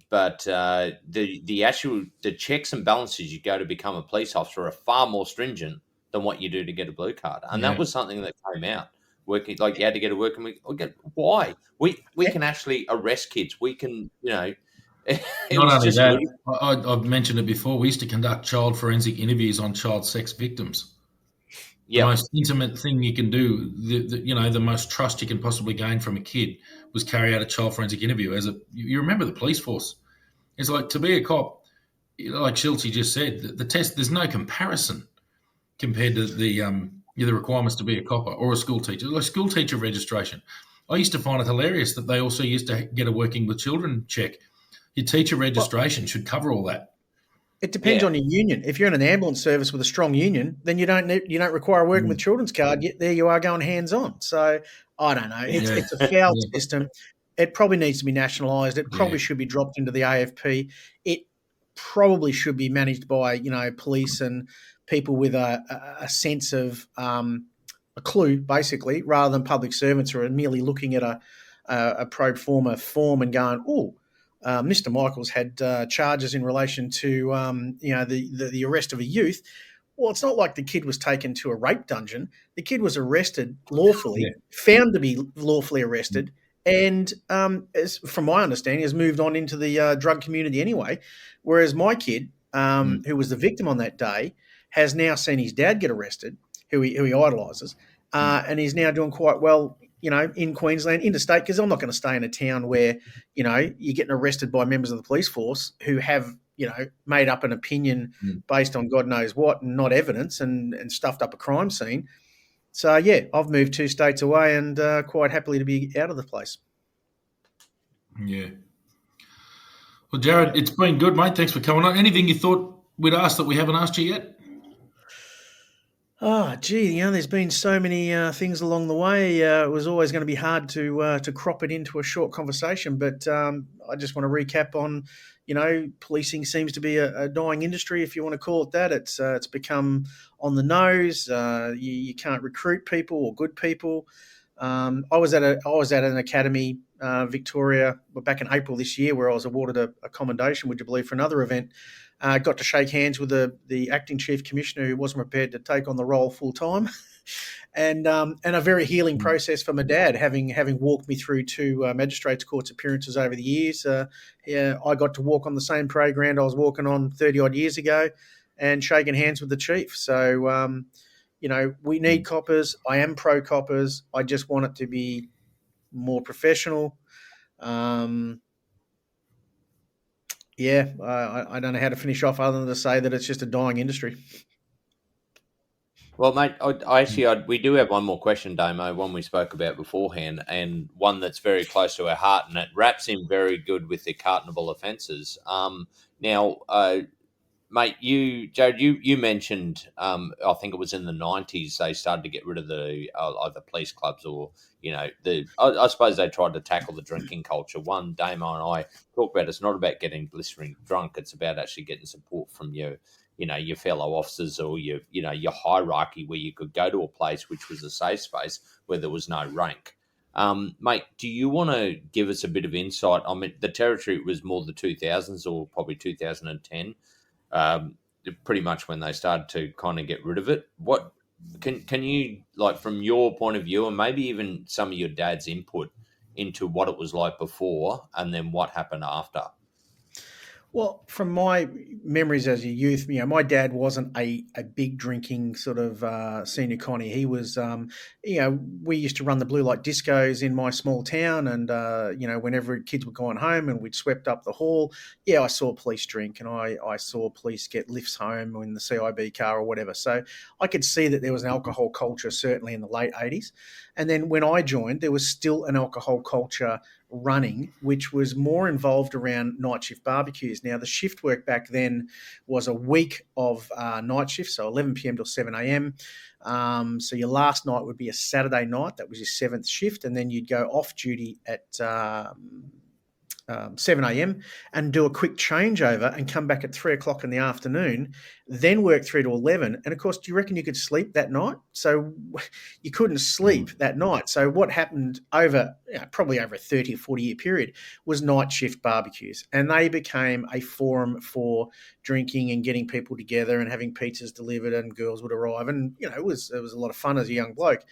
[SPEAKER 2] but the checks and balances you go to become a police officer are far more stringent than what you do to get a blue card. And that was something that came out. Working, like, you had to get a working week. Why? We can actually arrest kids. We can,
[SPEAKER 1] Not only that, I've mentioned it before. We used to conduct child forensic interviews on child sex victims. The most intimate thing you can do, the most trust you can possibly gain from a kid, was carry out a child forensic interview. You remember the police force? It's like, to be a cop, like Schultzy just said, the test. There's no comparison compared to the requirements to be a copper or a school teacher. Like school teacher registration, I used to find it hilarious that they also used to get a working with children check. Your teacher registration should cover all that.
[SPEAKER 3] It depends on your union. If you're in an ambulance service with a strong union, then you don't require a working with children's card. There you are going hands on. So I don't know. It's a foul system. It probably needs to be nationalised. It probably should be dropped into the AFP. It probably should be managed by police and people with a sense of a clue, basically, rather than public servants who are merely looking at a pro forma form and going, oh. Mr. Michael's had charges in relation to the arrest of a youth. Well, it's not like the kid was taken to a rape dungeon. The kid was arrested lawfully, found to be lawfully arrested, and from my understanding, has moved on into the drug community anyway. Whereas my kid, who was the victim on that day, has now seen his dad get arrested, who he idolises, and he's now doing quite well. In Queensland, interstate, because I'm not going to stay in a town where, you're getting arrested by members of the police force who have, made up an opinion based on God knows what and not evidence and stuffed up a crime scene. So, I've moved 2 states away and quite happily to be out of the place.
[SPEAKER 1] Yeah. Well, Jarrod, it's been good, mate. Thanks for coming on. Anything you thought we'd ask that we haven't asked you yet?
[SPEAKER 3] Oh, gee, there's been so many things along the way. It was always going to be hard to crop it into a short conversation, but I just want to recap on, policing seems to be a dying industry, if you want to call it that. It's become on the nose. You can't recruit people or good people. I was at an academy, Victoria, back in April this year, where I was awarded a commendation, would you believe, for another event. Got to shake hands with the acting chief commissioner, who wasn't prepared to take on the role full time, and a very healing process for my dad, having walked me through 2 magistrates' courts appearances over the years. I got to walk on the same parade ground I was walking on 30 odd years ago, and shaking hands with the chief. So we need coppers. I am pro coppers. I just want it to be more professional. Yeah, I don't know how to finish off other than to say that it's just a dying industry.
[SPEAKER 2] Well, mate, we do have one more question, Damo, one we spoke about beforehand, and one that's very close to our heart, and it wraps in very good with the cartonable offences. Now, mate, Jarrod, you mentioned, I think it was in the 90s, they started to get rid of the either police clubs or, I suppose they tried to tackle the drinking culture. One, Damo and I talk about it's not about getting blistering drunk, it's about actually getting support from your fellow officers or your hierarchy, where you could go to a place which was a safe space where there was no rank. Mate, do you want to give us a bit of insight? I mean, the territory was more the 2000s or probably 2010, pretty much when they started to kind of get rid of it. What can you, like, from your point of view, and maybe even some of your dad's input into what it was like before and then what happened after?
[SPEAKER 3] Well, from my memories as a youth, my dad wasn't a big drinking sort of senior connie. He was, we used to run the blue light discos in my small town, and whenever kids were going home and we'd swept up the hall, I saw police drink, and I saw police get lifts home in the CIB car or whatever. So I could see that there was an alcohol culture certainly in the late 80s, and then when I joined, there was still an alcohol culture running, which was more involved around night shift barbecues. Now, the shift work back then was a week of night shift, so 11 p.m. till 7 a.m. So your last night would be a Saturday night. That was your seventh shift, and then you'd go off duty at 7 a.m. and do a quick changeover and come back at 3 o'clock in the afternoon, then work 3 to 11. And of course, do you reckon you could sleep that night? So you couldn't sleep that night. So what happened probably over a 30 or 40 year period was night shift barbecues. And they became a forum for drinking and getting people together and having pizzas delivered, and girls would arrive. And, it was a lot of fun as a young bloke.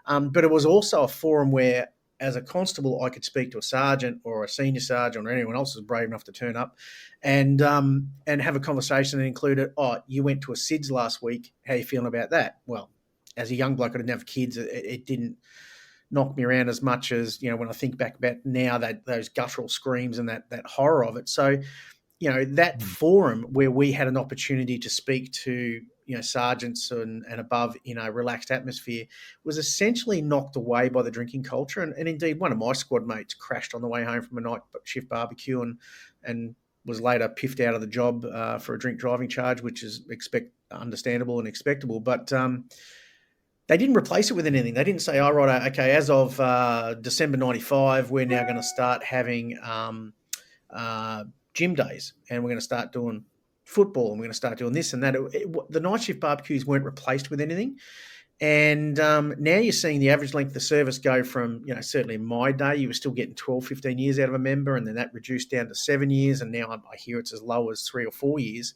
[SPEAKER 3] But it was also a forum where, as a constable, I could speak to a sergeant or a senior sergeant or anyone else who was brave enough to turn up and have a conversation that included, you went to a SIDS last week. How are you feeling about that? Well, as a young bloke, I didn't have kids. It didn't knock me around as much as, when I think back about now, those guttural screams and that horror of it. So, that forum where we had an opportunity to speak to, sergeants and above in a relaxed atmosphere was essentially knocked away by the drinking culture. And indeed, one of my squad mates crashed on the way home from a night shift barbecue and was later piffed out of the job for a drink driving charge, which is understandable and expectable. But they didn't replace it with anything. They didn't say, okay, as of December 95, we're now going to start having gym days, and we're going to start doing football, and we're going to start doing this and that. The night shift barbecues weren't replaced with anything. And now you're seeing the average length of service go from, certainly in my day, you were still getting 12, 15 years out of a member, and then that reduced down to 7 years, and now I hear it's as low as 3 or 4 years.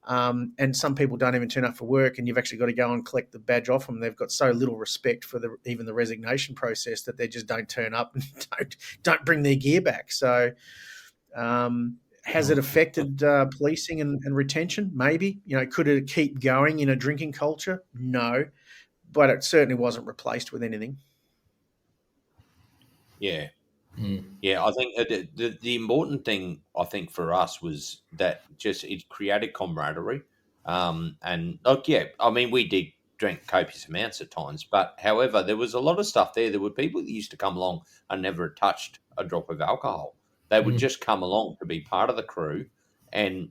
[SPEAKER 3] And some people don't even turn up for work, and you've actually got to go and collect the badge off them. They've got so little respect for even the resignation process that they just don't turn up and don't bring their gear back. So has it affected policing and retention? Maybe. Could it keep going in a drinking culture? No. But it certainly wasn't replaced with anything.
[SPEAKER 2] Yeah. Yeah, I think the important thing, I think, for us was that just it created camaraderie. And look, I mean, we did drink copious amounts at times, but however, there was a lot of stuff there. There were people that used to come along and never touched a drop of alcohol. They would just come along to be part of the crew and,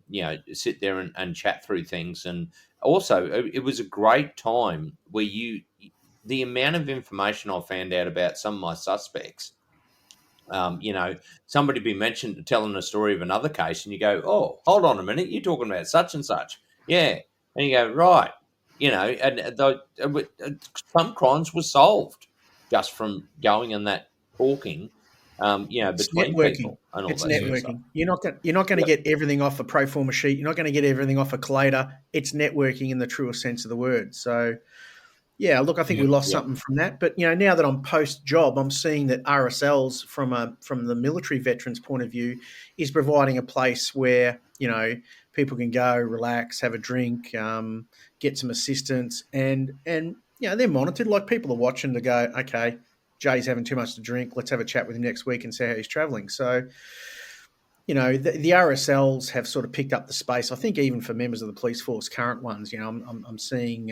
[SPEAKER 2] sit there and chat through things. And also, it was a great time where the amount of information I found out about some of my suspects. Somebody be mentioned telling a story of another case, and you go, "Oh, hold on a minute, you're talking about such and such." Yeah, and you go, right, and some crimes were solved just from going and that talking,
[SPEAKER 3] It's
[SPEAKER 2] between
[SPEAKER 3] networking.
[SPEAKER 2] people and all
[SPEAKER 3] It's
[SPEAKER 2] that sort of
[SPEAKER 3] networking.
[SPEAKER 2] stuff.
[SPEAKER 3] You're not going to get everything off a pro forma sheet. You're not going to get everything off a collator. It's networking in the truest sense of the word. So, yeah, look, I think we lost something from that. But now that I'm post job, I'm seeing that RSLs from the military veterans' point of view is providing a place where people can go, relax, have a drink, get some assistance, and they're monitored. Like, people are watching to go, okay, Jay's having too much to drink. Let's have a chat with him next week and see how he's travelling. So, the RSLs have sort of picked up the space. I think even for members of the police force, current ones, I'm seeing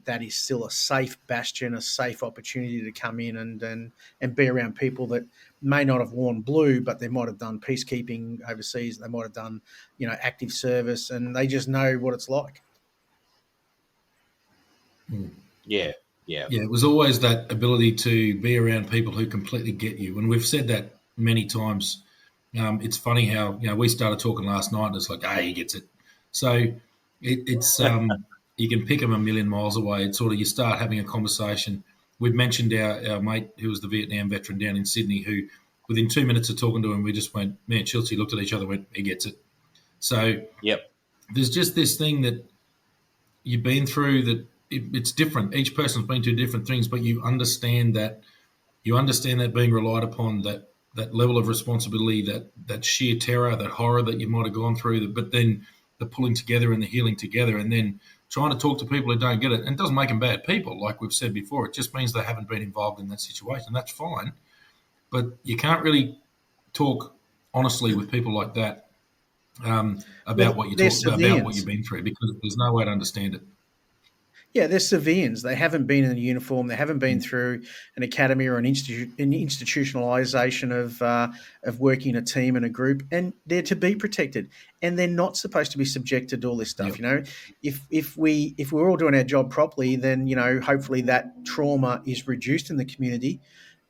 [SPEAKER 3] that is still a safe bastion, a safe opportunity to come in and be around people that may not have worn blue, but they might have done peacekeeping overseas. They might have done, active service, and they just know what it's like.
[SPEAKER 2] Yeah.
[SPEAKER 1] Yeah, it was always that ability to be around people who completely get you. And we've said that many times. It's funny how, we started talking last night and it's like, he gets it. So it's you can pick them a million miles away. It's sort of, you start having a conversation. We've mentioned our mate who was the Vietnam veteran down in Sydney who, within 2 minutes of talking to him, we just went, me and Chelsea looked at each other and went, he gets it. So there's just this thing that you've been through that it's different. Each person's been through different things, but you understand that being relied upon, that level of responsibility, that sheer terror, that horror that you might have gone through, but then the pulling together and the healing together, and then trying to talk to people who don't get it. And it doesn't make them bad people, like we've said before. It just means they haven't been involved in that situation. That's fine. But you can't really talk honestly with people like that about what you talk about, what you've been through, because there's no way to understand it.
[SPEAKER 3] Yeah, they're civilians. They haven't been in a uniform. They haven't been through an academy or an institutionalization of working in a team and a group, and they're to be protected. And they're not supposed to be subjected to all this stuff.
[SPEAKER 1] Yep.
[SPEAKER 3] If we're all doing our job properly, then hopefully that trauma is reduced in the community,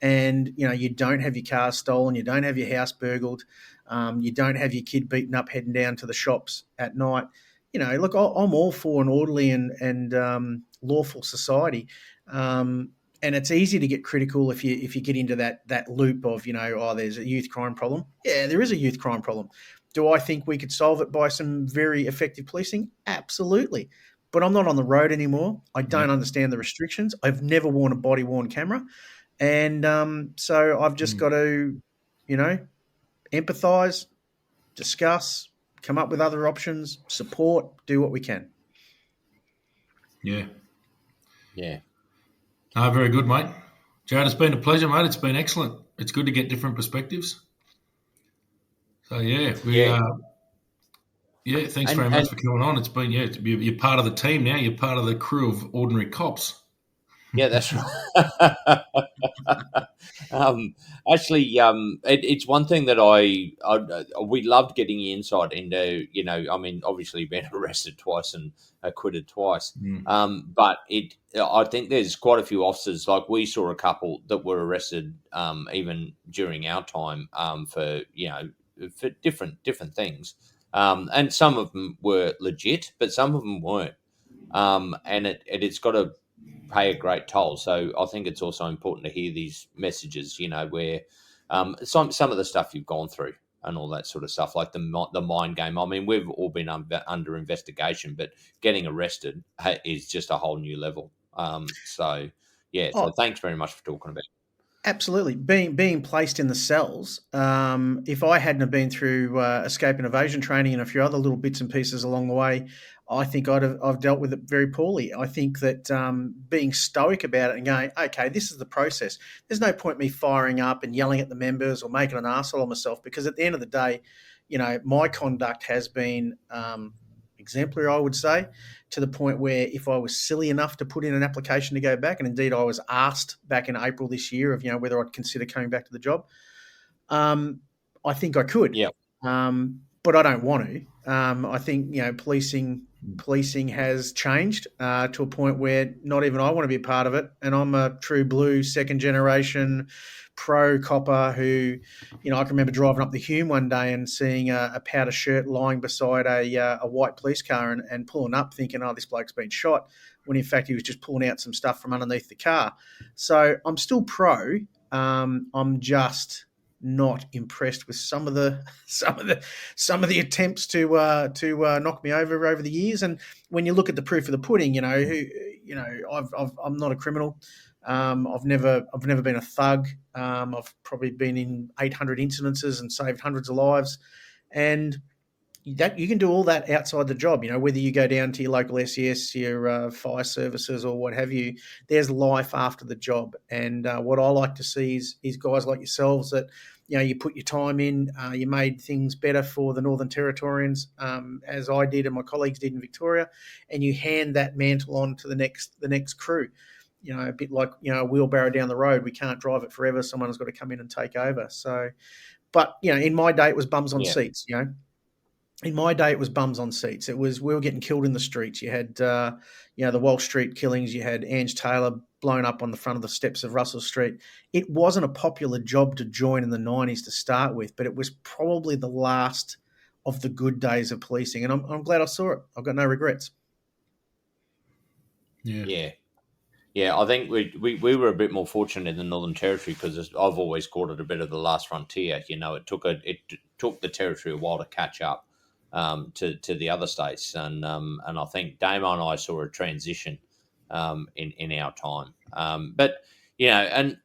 [SPEAKER 3] and you don't have your car stolen, you don't have your house burgled, you don't have your kid beaten up heading down to the shops at night. Look, I'm all for an orderly and lawful society, and it's easy to get critical if you get into that loop of there's a youth crime problem. Yeah, there is a youth crime problem. Do I think we could solve it by some very effective policing? Absolutely, but I'm not on the road anymore. I don't understand the restrictions. I've never worn a body-worn camera, and so I've just got to, empathise, discuss, come up with other options, support, do what we can.
[SPEAKER 1] Yeah.
[SPEAKER 2] Very
[SPEAKER 1] good, mate. Jarrod, it's been a pleasure, mate. It's been excellent. It's good to get different perspectives. So, thanks very much for coming on. It's been, you're part of the team now. You're part of the crew of ordinary cops.
[SPEAKER 2] Yeah, that's right. It's one thing that we loved getting insight into. Obviously being arrested twice and acquitted twice. But I think there's quite a few officers. Like we saw a couple that were arrested even during our time for different things. And some of them were legit, but some of them weren't. And it's got to pay a great toll. So I think it's also important to hear these messages, where some of the stuff you've gone through and all that sort of stuff, like the mind game. I mean, we've all been under investigation, but getting arrested is just a whole new level. So thanks very much for talking about it.
[SPEAKER 3] Absolutely. Being placed in the cells, if I hadn't have been through escape and evasion training and a few other little bits and pieces along the way, I think I've dealt with it very poorly. I think that being stoic about it and going, okay, this is the process. There's no point me firing up and yelling at the members or making an arsehole of myself, because at the end of the day, my conduct has been exemplary, I would say, to the point where if I was silly enough to put in an application to go back, and indeed I was asked back in April this year of whether I'd consider coming back to the job, I think I could.
[SPEAKER 2] Yeah.
[SPEAKER 3] But I don't want to. I think policing has changed to a point where not even I want to be a part of it, and I'm a true blue second generation pro copper who, I can remember driving up the Hume one day and seeing a powder shirt lying beside a white police car and pulling up thinking, this bloke's been shot, when in fact he was just pulling out some stuff from underneath the car. So I'm still pro. I'm just not impressed with some of the attempts to knock me over the years. And when you look at the proof of the pudding, I'm not a criminal. I've never been a thug. I've probably been in 800 incidences and saved hundreds of lives. And that you can do all that outside the job. Whether you go down to your local SES, your fire services, or what have you, there's life after the job. And what I like to see is guys like yourselves that you put your time in, you made things better for the Northern Territorians, as I did and my colleagues did in Victoria, and you hand that mantle on to the next crew. A bit like a wheelbarrow down the road. We can't drive it forever. Someone's got to come in and take over. So, but in my day it was bums on seats. In my day, it was bums on seats. It was we were getting killed in the streets. You had, the Walsh Street killings. You had Ange Taylor blown up on the front of the steps of Russell Street. It wasn't a popular job to join in the 90s to start with, but it was probably the last of the good days of policing. And I'm glad I saw it. I've got no regrets.
[SPEAKER 2] Yeah. I think we were a bit more fortunate in the Northern Territory because I've always called it a bit of the last frontier. It took the Territory a while to catch up to the other states, and I think Damo and I saw a transition in our time. But and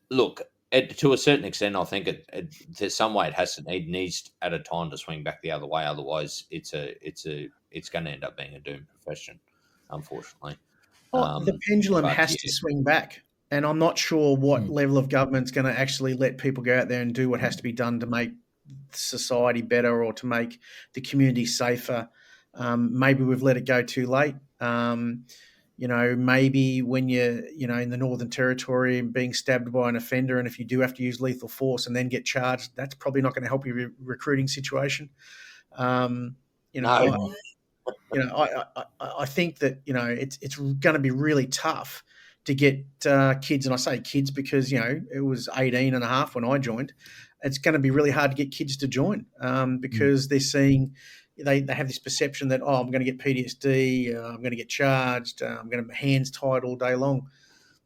[SPEAKER 2] look, to a certain extent, I think there's some way it needs at a time to swing back the other way. Otherwise, it's going to end up being a doomed profession, unfortunately.
[SPEAKER 3] The pendulum has to swing back, and I'm not sure what level of government's going to actually let people go out there and do what has to be done to make society better or to make the community safer. Maybe we've let it go too late. Maybe when you're, in the Northern Territory and being stabbed by an offender, and if you do have to use lethal force and then get charged, that's probably not going to help your recruiting situation.
[SPEAKER 2] No.
[SPEAKER 3] I think that it's going to be really tough to get kids, and I say kids because it was 18 and a half when I joined. It's going to be really hard to get kids to join because they're seeing they have this perception that I'm going to get PTSD, I'm going to get charged, I'm going to have my hands tied all day long.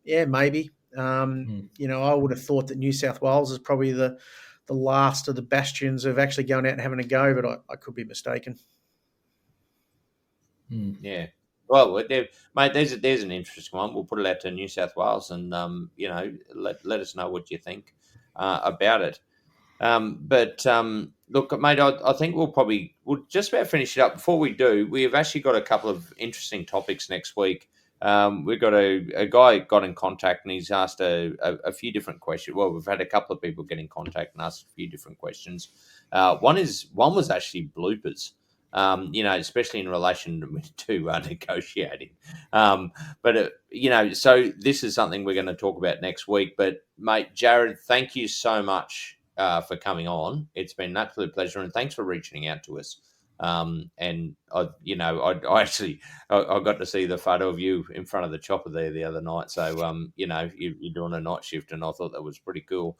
[SPEAKER 3] Yeah, maybe. I would have thought that New South Wales is probably the last of the bastions of actually going out and having a go, but I could be mistaken.
[SPEAKER 2] Yeah. Well, mate, there's an interesting one. We'll put it out to New South Wales, and let us know what you think about it. Look, mate, I think we'll just about finish it up. Before we do, we have actually got a couple of interesting topics next week. We've got a guy got in contact and he's asked a few different questions. Well, we've had a couple of people get in contact and ask a few different questions. One was actually bloopers. Especially in relation to negotiating. So this is something we're going to talk about next week. But, mate, Jarrod, thank you so much for coming on. It's been an absolute pleasure, and thanks for reaching out to us. And I got to see the photo of you in front of the chopper there the other night. So, you're doing a night shift, and I thought that was pretty cool.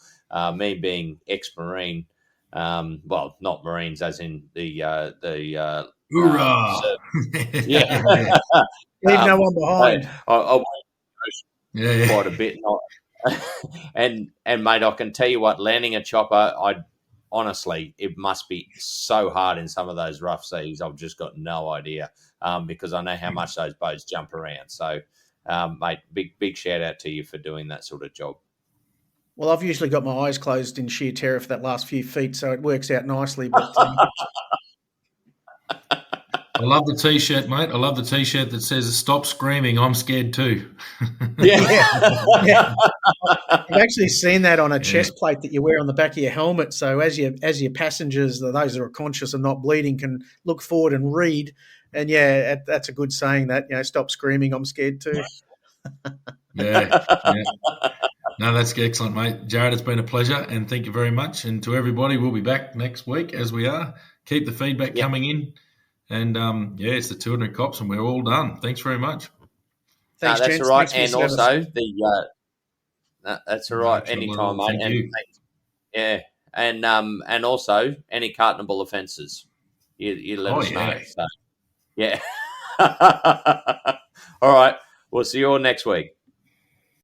[SPEAKER 2] Me being ex-Marine. Well, not Marines, as in the
[SPEAKER 1] hoorah!
[SPEAKER 3] Yeah, leave no one behind.
[SPEAKER 2] I quite a bit, and mate, I can tell you what, landing a chopper, honestly, it must be so hard in some of those rough seas. I've just got no idea because I know how much those boats jump around. So, mate, big shout out to you for doing that sort of job.
[SPEAKER 3] Well, I've usually got my eyes closed in sheer terror for that last few feet, so it works out nicely. But
[SPEAKER 1] I love the T-shirt, mate. I love the T-shirt that says "Stop screaming, I'm scared too."
[SPEAKER 3] Yeah. I've actually seen that on a chest plate that you wear on the back of your helmet. So as your passengers, those that are conscious of not bleeding, can look forward and read. And that's a good saying. That stop screaming, I'm scared too.
[SPEAKER 1] Yeah. No, that's excellent, mate. Jarrod, it's been a pleasure, and thank you very much. And to everybody, we'll be back next week as we are. Keep the feedback coming in. And, it's the 200 cops, and we're all done. Thanks very much.
[SPEAKER 3] Thanks,
[SPEAKER 2] that's
[SPEAKER 3] gents.
[SPEAKER 2] all right.
[SPEAKER 3] Thanks
[SPEAKER 2] and also, that's all right. Anytime, mate.
[SPEAKER 1] Thank you.
[SPEAKER 2] Yeah. And also, any cartonable offences, you let us know. So, yeah. All right. We'll see you all next week.